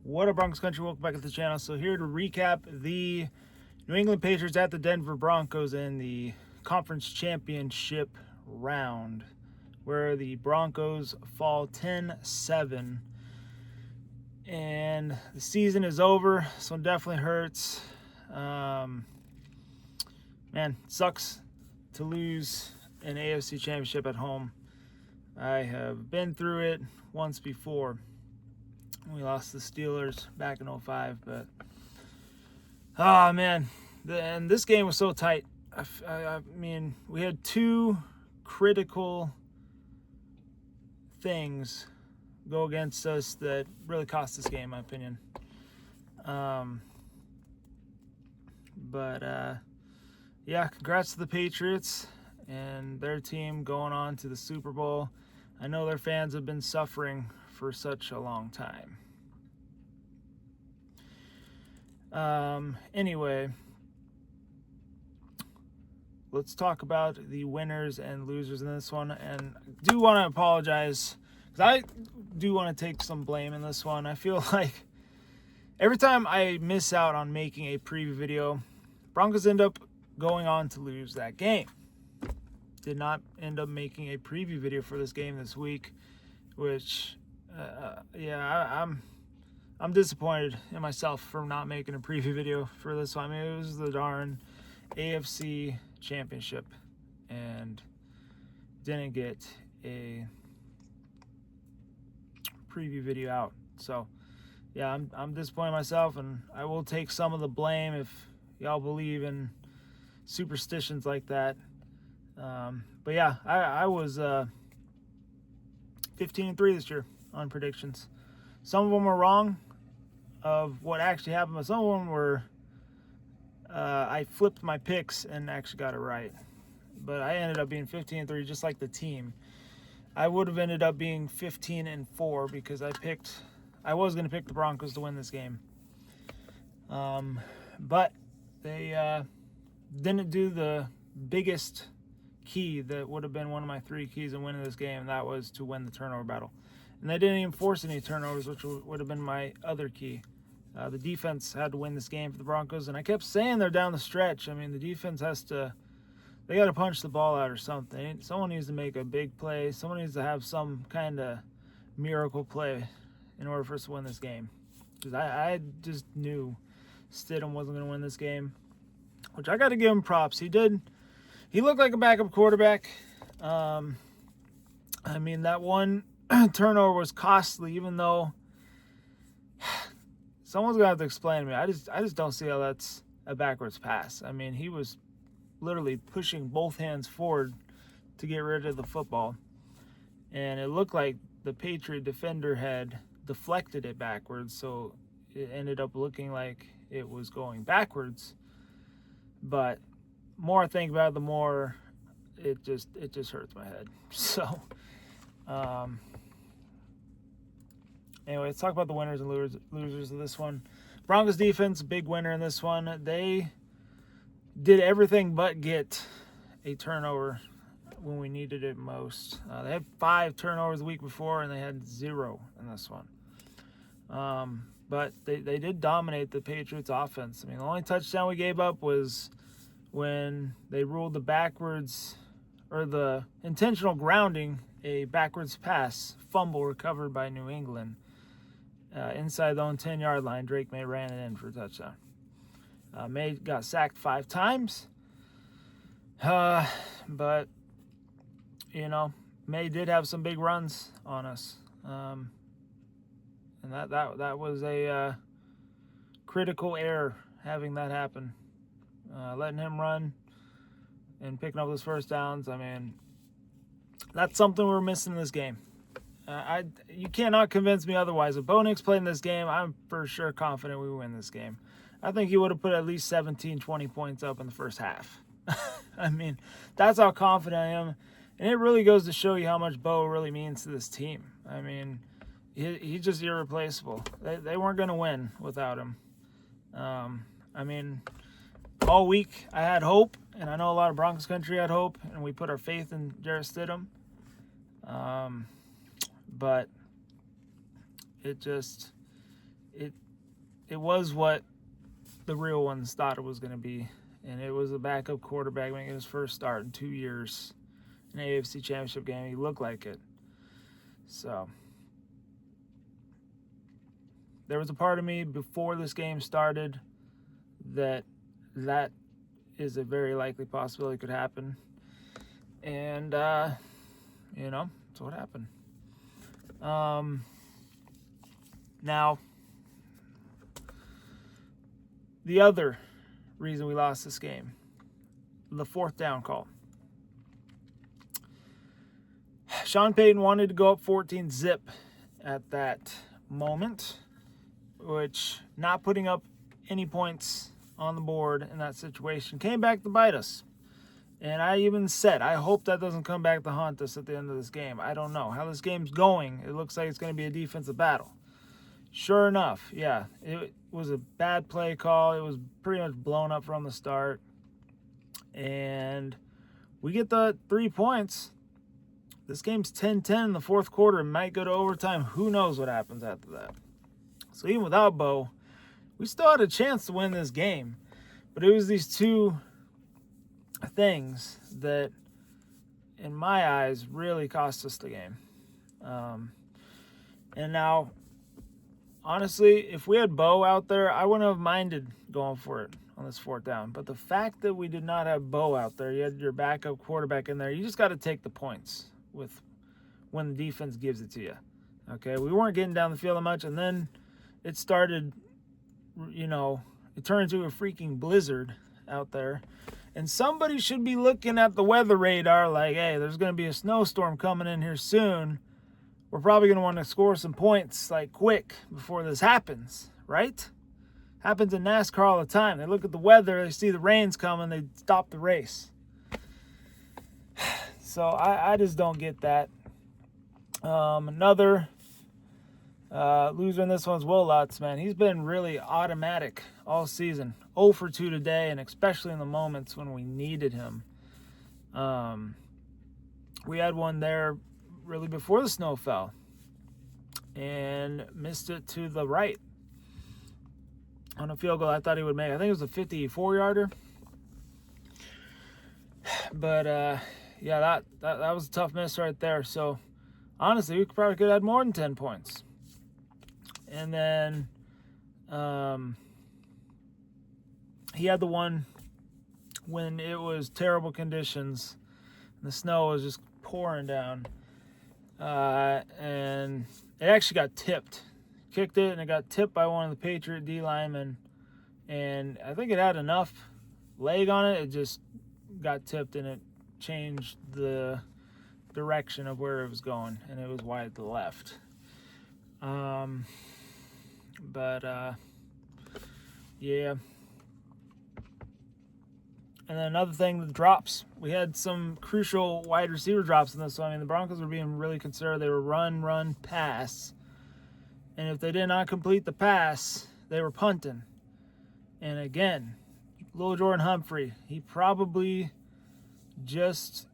What up, Broncos country? Welcome back to the channel. So here to recap the New England Patriots at the Denver Broncos in the conference championship round, where the Broncos fall 10-7. And the season is over, so it definitely hurts. Man, sucks to lose an AFC championship at home. I have been through it once before. We lost the Steelers back in 2005, but oh man, and this game was so tight. I mean, we had two critical things go against us that really cost this game, in my opinion. Yeah, congrats to the Patriots and their team going on to the Super Bowl. I know their fans have been suffering for such a long time. Anyway, let's talk about the winners and losers in this one. And I do want to apologize because I do want to take some blame in this one. I feel like every time I miss out on making a preview video, Broncos end up going on to lose that game. Did not end up making a preview video for this game this week, which, I'm disappointed in myself for not making a preview video for this one. I mean, it was the darn AFC championship and didn't get a preview video out. So, yeah, I'm disappointed in myself, and I will take some of the blame if y'all believe in superstitions like that. But yeah, I was 15-3 this year on predictions. Some of them were wrong of what actually happened, but some of them were I flipped my picks and actually got it right. But I ended up being 15-3, just like the team. I would have ended up being 15-4 because I was going to pick the Broncos to win this game. But they didn't do the biggest key that would have been one of my three keys in winning this game, and that was to win the turnover battle. And they didn't even force any turnovers, which would have been my other key. The defense had to win this game for the Broncos, and I kept saying they're down the stretch. I mean, the defense they got to punch the ball out or something. Someone needs to make a big play. Someone needs to have some kind of miracle play in order for us to win this game. Because I just knew Stidham wasn't going to win this game, which I got to give him props. He did. He looked like a backup quarterback. I mean, that one turnover was costly, even though someone's going to have to explain to me. I just don't see how that's a backwards pass. I mean, he was literally pushing both hands forward to get rid of the football. And it looked like the Patriot defender had deflected it backwards, so it ended up looking like it was going backwards. But more I think about it, the more it just hurts my head. So, anyway, let's talk about the winners and losers of this one. Broncos defense, big winner in this one. They did everything but get a turnover when we needed it most. They had 5 turnovers the week before, and they had 0 in this one. But they did dominate the Patriots offense. I mean, the only touchdown we gave up was when they ruled the intentional grounding, a backwards pass, fumble recovered by New England. Inside the own 10-yard line, Drake May ran it in for a touchdown. May got sacked 5 times. But, May did have some big runs on us. And that was a critical error, having that happen. Letting him run and picking up those first downs. I mean, that's something we're missing in this game. You cannot convince me otherwise. If Bo Nix played in this game, I'm for sure confident we win this game. I think he would have put at least 17, 20 points up in the first half. I mean, that's how confident I am. And it really goes to show you how much Bo really means to this team. I mean, he's just irreplaceable. They weren't going to win without him. I mean, all week I had hope, and I know a lot of Broncos country had hope, and we put our faith in Jarrett Stidham. But it it was what the real ones thought it was going to be, and it was a backup quarterback making his first start in 2 years in an AFC Championship game. He looked like it. So there was a part of me before this game started that is a very likely possibility could happen. And, that's what happened. Now, the other reason we lost this game, the fourth down call. Sean Payton wanted to go up 14-zip at that moment, which not putting up any points on the board in that situation came back to bite us. And I even said, I hope that doesn't come back to haunt us at the end of this game. I don't know how this game's going. It looks like it's going to be a defensive battle. Sure enough, yeah, it was a bad play call. It was pretty much blown up from the start. And we get the 3 points. This game's 10-10 in the fourth quarter. It might go to overtime. Who knows what happens after that? So even without Bo, we still had a chance to win this game. But it was these two things that, in my eyes, really cost us the game. And now, honestly, if we had Bo out there, I wouldn't have minded going for it on this fourth down. But the fact that we did not have Bo out there, you had your backup quarterback in there, you just got to take the points with when the defense gives it to you. Okay, we weren't getting down the field that much, and then it started, it turned into a freaking blizzard out there. And somebody should be looking at the weather radar like, hey, there's going to be a snowstorm coming in here soon. We're probably going to want to score some points, like, quick before this happens, right? Happens in NASCAR all the time. They look at the weather, they see the rain's coming, they stop the race. So I just don't get that. Another loser in this one's Will Lutz, man. He's been really automatic all season. 0 for 2 today, and especially in the moments when we needed him. We had one there really before the snow fell and missed it to the right on a field goal I thought he would make. I think it was a 54-yarder. But, yeah, that was a tough miss right there. So, honestly, we probably could have had more than 10 points. And then he had the one when it was terrible conditions. And the snow was just pouring down. And it actually got tipped. Kicked it, and it got tipped by one of the Patriot D linemen. And I think it had enough leg on it. It just got tipped, and it changed the direction of where it was going. And it was wide to the left. Yeah. And then another thing, the drops. We had some crucial wide receiver drops in this one. I mean, the Broncos were being really conservative. They were run, pass. And if they did not complete the pass, they were punting. And again, little Jordan Humphrey, he probably just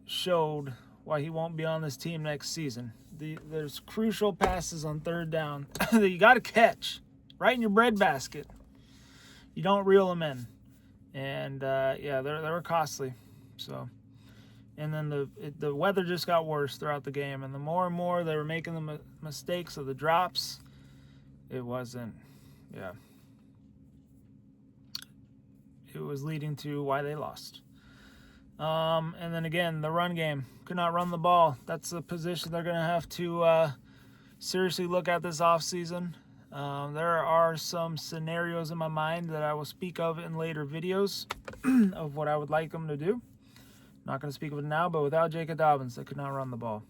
showed why he won't be on this team next season. There's crucial passes on third down that you got to catch right in your breadbasket. You don't reel them in. And, they were costly. So, and then the weather just got worse throughout the game. And the more and more they were making the mistakes of the drops, it wasn't, it was leading to why they lost. And then again, the run game. Could not run the ball. That's a position they're going to have to seriously look at this offseason. There are some scenarios in my mind that I will speak of in later videos of what I would like them to do. Not going to speak of it now, but without Jacob Dobbins, they could not run the ball.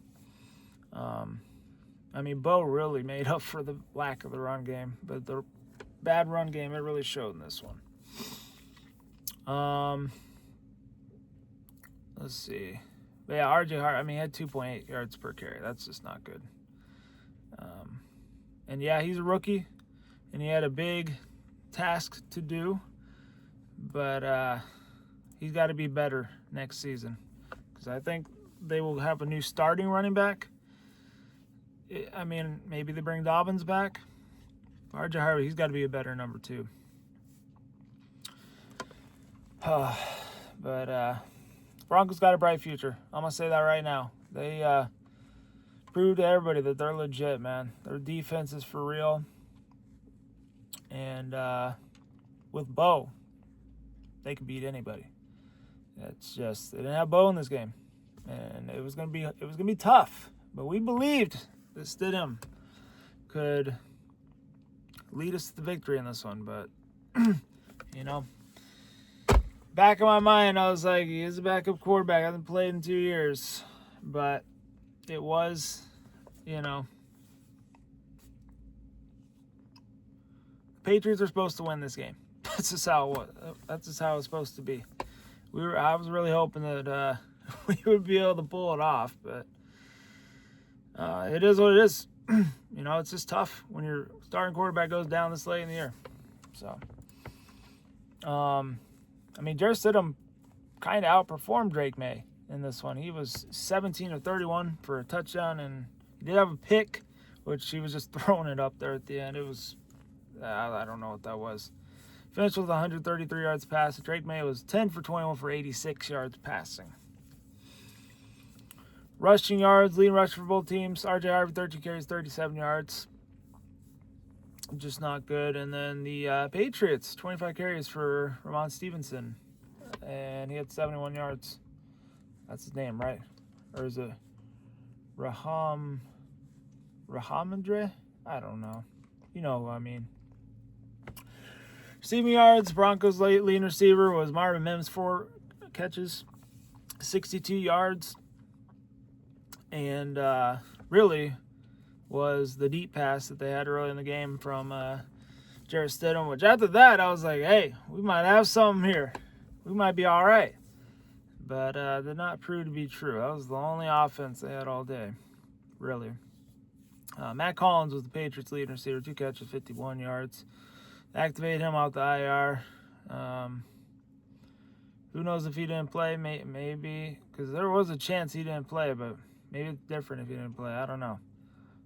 Bo really made up for the lack of the run game, but the bad run game, it really showed in this one. Let's see. But yeah, RJ Hart, he had 2.8 yards per carry. That's just not good. And yeah, he's a rookie, and he had a big task to do, but he's got to be better next season, because I think they will have a new starting running back. Maybe they bring Dobbins back, R.J. Harvey, he's got to be a better number 2. But Broncos got a bright future. I'm going to say that right now. They proved to everybody that they're legit, man. Their defense is for real. And with Bo, they can beat anybody. It's just they didn't have Bo in this game, and it was gonna be tough. But we believed that Stidham could lead us to the victory in this one. But back in my mind, I was like, he is a backup quarterback. I haven't played in 2 years, but it was, Patriots are supposed to win this game. That's just how it was. That's just how it was supposed to be. I was really hoping that we would be able to pull it off, but it is what it is. It's just tough when your starting quarterback goes down this late in the year. So, Jarrett Stidham kind of outperformed Drake May in this one. He was 17 of 31 for a touchdown, and he did have a pick, which he was just throwing it up there at the end. It was, I don't know what that was. Finished with 133 yards passing. Drake May was 10 for 21 for 86 yards passing. Rushing yards, leading rusher for both teams. R.J. Harvey, 13 carries, 37 yards. Just not good. And then the Patriots, 25 carries for Ramon Stevenson. And he had 71 yards. That's his name, right? Or is it Rahamandre? I don't know. You know who I mean. Receiving yards, Broncos' leading receiver was Marvin Mims, 4 catches, 62 yards. And really was the deep pass that they had early in the game from Jarrett Stidham, which after that I was like, hey, we might have something here. We might be all right. But did not prove to be true. That was the only offense they had all day, really. Matt Collins was the Patriots' leading receiver, 2 catches, 51 yards. Activate him out the IR. Who knows if he didn't play? Maybe, because there was a chance he didn't play, but maybe it's different if he didn't play. I don't know.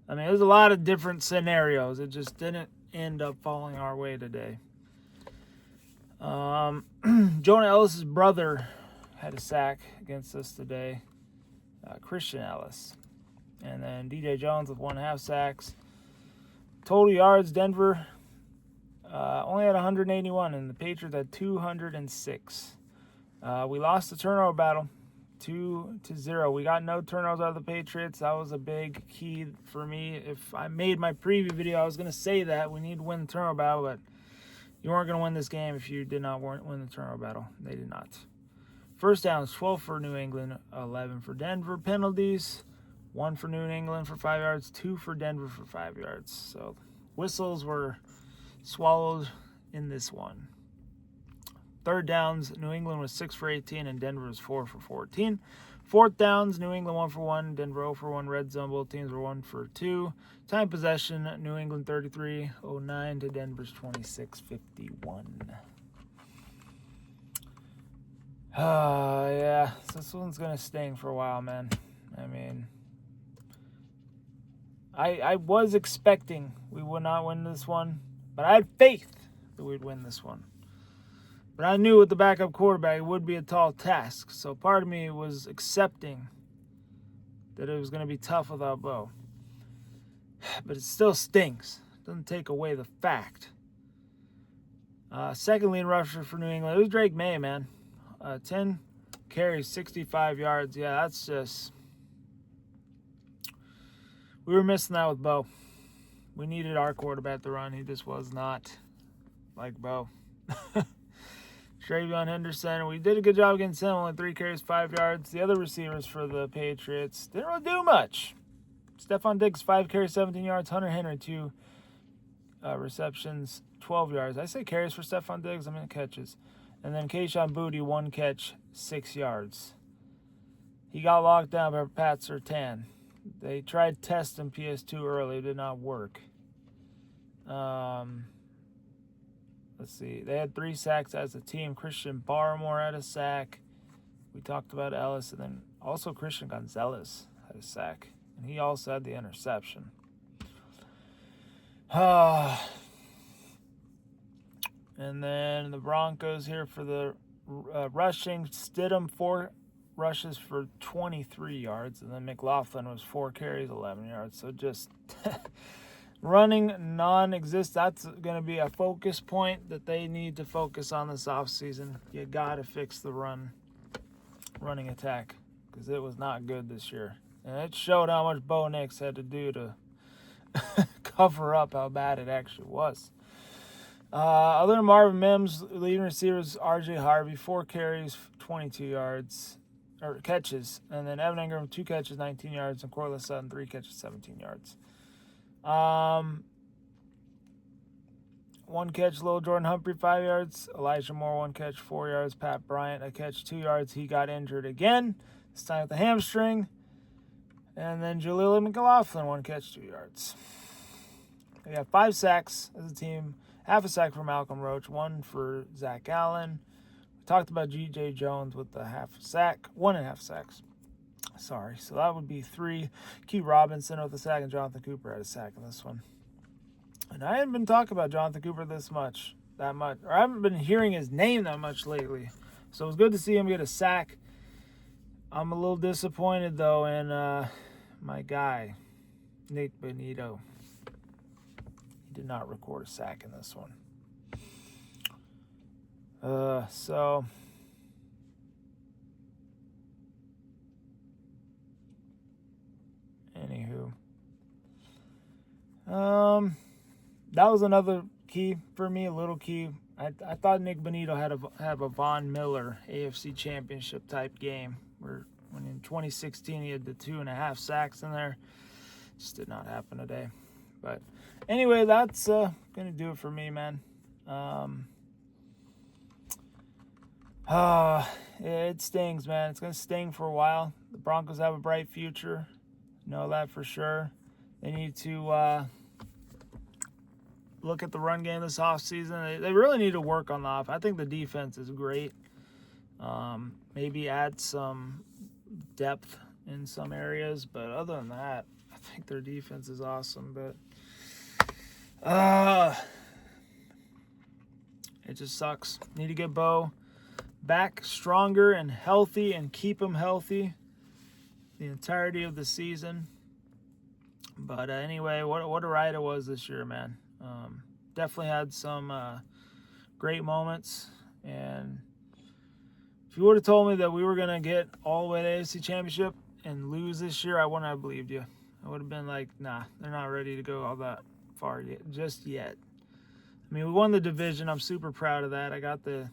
There's a lot of different scenarios. It just didn't end up falling our way today. Jonah Ellis' brother had a sack against us today. Christian Ellis. And then DJ Jones with 1.5 sacks. Total yards, Denver only had 181, and the Patriots had 206. We lost the turnover battle 2-0. We got no turnovers out of the Patriots. That was a big key for me. If I made my preview video, I was going to say that we need to win the turnover battle, but you weren't going to win this game if you did not win the turnover battle. They did not. First downs, 12 for New England, 11 for Denver. Penalties, 1 for New England for 5 yards, 2 for Denver for 5 yards. So whistles were swallowed in this one. Third downs, New England was 6 for 18 and Denver was 4 for 14. Fourth downs, New England 1 for 1, Denver 0 for 1. Red zone, both teams were 1 for 2. Time possession, New England 33-09 to Denver's 26-51. Yeah, so this one's going to sting for a while, man. I was expecting we would not win this one, but I had faith that we'd win this one. But I knew with the backup quarterback, it would be a tall task. So part of me was accepting that it was going to be tough without Bo. But it still stings. It doesn't take away the fact. Second leading rusher for New England, it was Drake May, man. 10 carries, 65 yards. Yeah, that's just... We were missing that with Bo. We needed our quarterback to run. He just was not like Bo. Travion Henderson, we did a good job against him. Only 3 carries, 5 yards. The other receivers for the Patriots didn't really do much. Stephon Diggs, 5 carries, 17 yards. Hunter Henry, 2 receptions, 12 yards. I say carries for Stephon Diggs. I mean catches. And then Kayshon Boutte, 1 catch, 6 yards. He got locked down by Pat Surtain. They tried testing PS2 early. It did not work. Let's see. They had 3 sacks as a team. Christian Barmore had a sack. We talked about Ellis. And then also Christian Gonzalez had a sack. And he also had the interception. And then the Broncos here for the rushing. Stidham, 4 rushes for 23 yards. And then McLaughlin was 4 carries, 11 yards. So just running non-existent. That's going to be a focus point that they need to focus on this offseason. You got to fix the running attack because it was not good this year. And it showed how much Bo Nix had to do to cover up how bad it actually was. Other than Marvin Mims, leading receivers R.J. Harvey, 4 carries, 22 yards, or catches. And then Evan Ingram, 2 catches, 19 yards. And Corliss Sutton, 3 catches, 17 yards. 1 catch, Lil Jordan Humphrey, 5 yards. Elijah Moore, 1 catch, 4 yards. Pat Bryant, a catch, 2 yards. He got injured again, this time with the hamstring. And then Jaleel McLaughlin, 1 catch, 2 yards. We have 5 sacks as a team. Half a sack for Malcolm Roach, 1 for Zach Allen. We talked about G.J. Jones with the half a sack, 1.5 sacks. Sorry, so that would be 3. Key Robinson with a sack, and Jonathan Cooper had a sack in this one. And I haven't been talking about Jonathan Cooper that much. Or I haven't been hearing his name that much lately. So it was good to see him get a sack. I'm a little disappointed, though, in my guy, Nick Benito. Did not record a sack in this one. So anywho, that was another key for me, a little key. I thought Nick Benito had have a Von Miller AFC Championship type game where when in 2016 he had the 2.5 sacks in there. Just did not happen today. But anyway, that's going to do it for me, man. It stings, man. It's going to sting for a while. The Broncos have a bright future. Know that for sure. They need to look at the run game this offseason. They really need to work on the offense. I think the defense is great. Maybe add some depth in some areas. But other than that, I think their defense is awesome. But it just sucks. Need to get Bo back stronger and healthy and keep him healthy the entirety of the season. But anyway, what a ride it was this year, man. Definitely had some great moments. And if you would have told me that we were going to get all the way to the AFC Championship and lose this year, I wouldn't have believed you. I would have been like, nah, they're not ready to go all that far just yet. I mean, we won the division. I'm super proud of that. I got the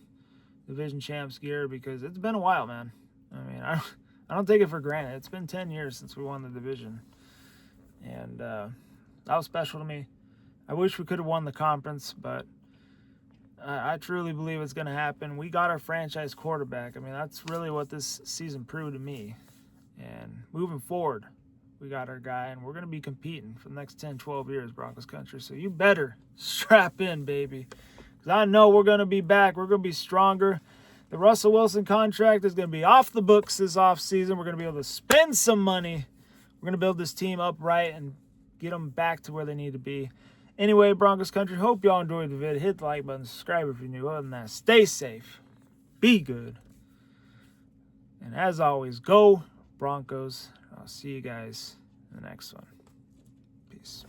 division champs gear because it's been a while, man. I mean, I don't take it for granted. It's been 10 years since we won the division. And that was special to me. I wish we could have won the conference, but I truly believe it's going to happen. We got our franchise quarterback. I mean, that's really what this season proved to me. And moving forward, we got our guy, and we're going to be competing for the next 10, 12 years, Broncos country. So you better strap in, baby. Because I know we're going to be back. We're going to be stronger. The Russell Wilson contract is going to be off the books this offseason. We're going to be able to spend some money. We're going to build this team upright and get them back to where they need to be. Anyway, Broncos country, hope y'all enjoyed the video. Hit the like button, subscribe if you're new. Other than that, stay safe, be good. And as always, go Broncos. I'll see you guys in the next one. Peace.